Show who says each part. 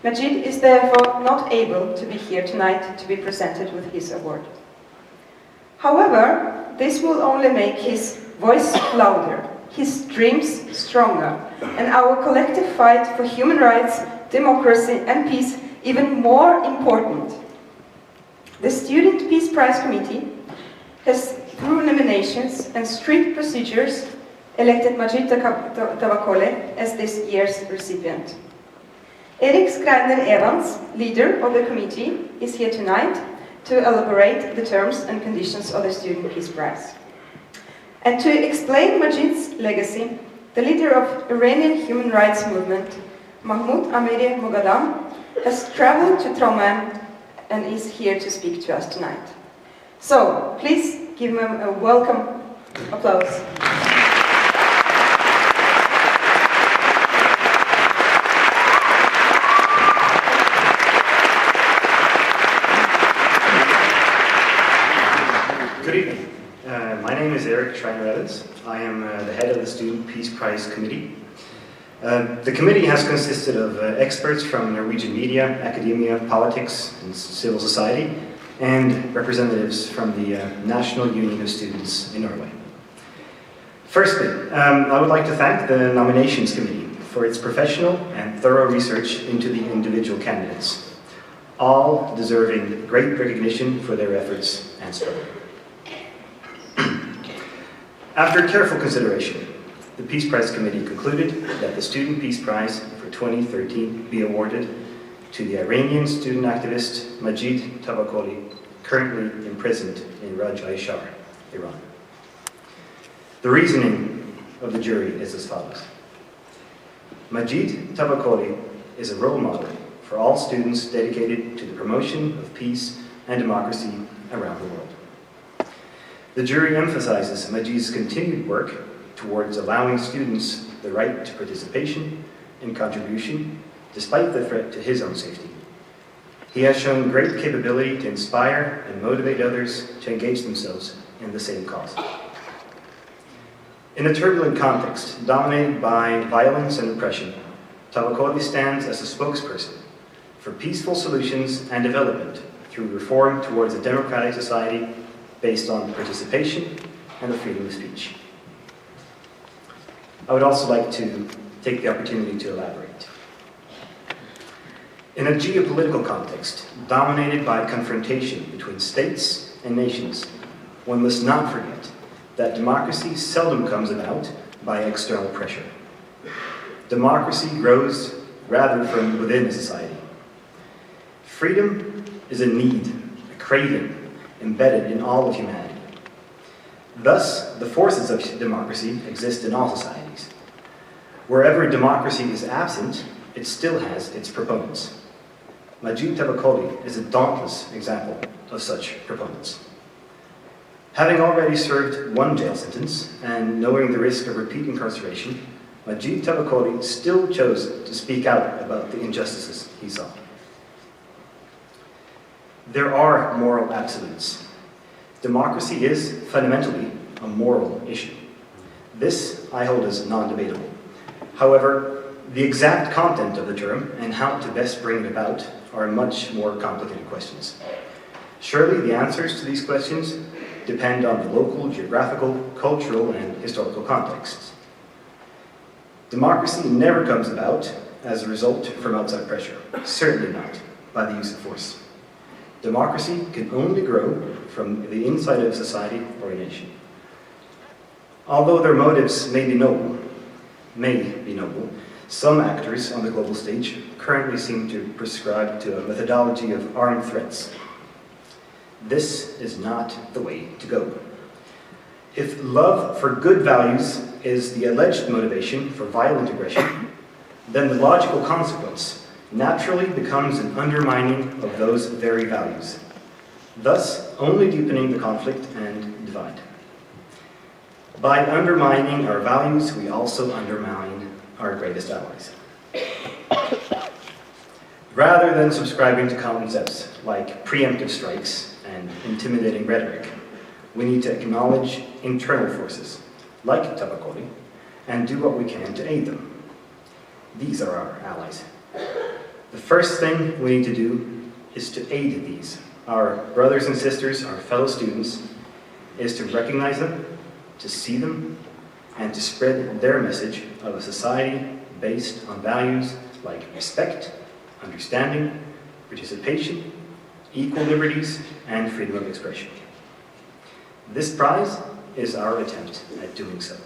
Speaker 1: Mejid is therefore not able to be here tonight to be presented with his award. However, this will only make his voice louder, his dreams stronger, and our collective fight for human rights, democracy and peace even more important. The Student Peace Prize Committee has, through nominations and strict procedures, elected Mejid Tavakoli as this year's recipient. Erik Schreiner, leader of the committee, is here tonight to elaborate the terms and conditions of the Student Peace Prize. And to explain Mejid's legacy, the leader of Iranian human rights movement, Mahmoud Amiri Moghadam, has traveled to Trondheim and is here to speak to us tonight. So, please give him a welcome applause.
Speaker 2: Good evening. My name is Erik Schreiner. I am the head of the Student Peace Prize Committee. The committee has consisted of experts from Norwegian media, academia, politics, and civil society, and representatives from the National Union of Students in Norway. Firstly, I would like to thank the Nominations Committee for its professional and thorough research into the individual candidates, all deserving great recognition for their efforts and struggle. After careful consideration, the Peace Prize Committee concluded that the Student Peace Prize for 2013 be awarded to the Iranian student activist Mejid Tavakoli, currently imprisoned in Rajai, Iran. The reasoning of the jury is as follows. Mejid Tavakoli is a role model for all students dedicated to the promotion of peace and democracy around the world. The jury emphasizes Mejid's continued work towards allowing students the right to participation and contribution despite the threat to his own safety. He has shown great capability to inspire and motivate others to engage themselves in the same cause. In a turbulent context dominated by violence and repression, Tavakoli stands as a spokesperson for peaceful solutions and development through reform towards a democratic society based on participation and the freedom of speech. I would also like to take the opportunity to elaborate. In a geopolitical context dominated by confrontation between states and nations, one must not forget that democracy seldom comes about by external pressure. Democracy grows rather from within a society. Freedom is a need, a craving, embedded in all of humanity. Thus, the forces of democracy exist in all societies. Wherever democracy is absent, it still has its proponents. Mejid Tavakoli is a dauntless example of such proponents. Having already served one jail sentence and knowing the risk of repeat incarceration, Mejid Tavakoli still chose to speak out about the injustices he saw. There are moral absolutes. Democracy is fundamentally a moral issue. This I hold as non-debatable. However, the exact content of the term and how to best bring it about are much more complicated questions. Surely the answers to these questions depend on the local, geographical, cultural, and historical contexts. Democracy never comes about as a result from outside pressure, certainly not by the use of force. Democracy can only grow from the inside of society or a nation. Although their motives may be noble, some actors on the global stage currently seem to prescribe to a methodology of armed threats. This is not the way to go. If love for good values is the alleged motivation for violent aggression, then the logical consequence naturally becomes an undermining of those very values, thus only deepening the conflict and divide. By undermining our values, we also undermine our greatest allies. Rather than subscribing to concepts like preemptive strikes and intimidating rhetoric, we need to acknowledge internal forces, like Tavakoli, and do what we can to aid them. These are our allies. The first thing we need to do is to aid these. Our brothers and sisters, our fellow students, is to recognize them, to see them, and to spread their message of a society based on values like respect, understanding, participation, equal liberties, and freedom of expression. This prize is our attempt at doing so.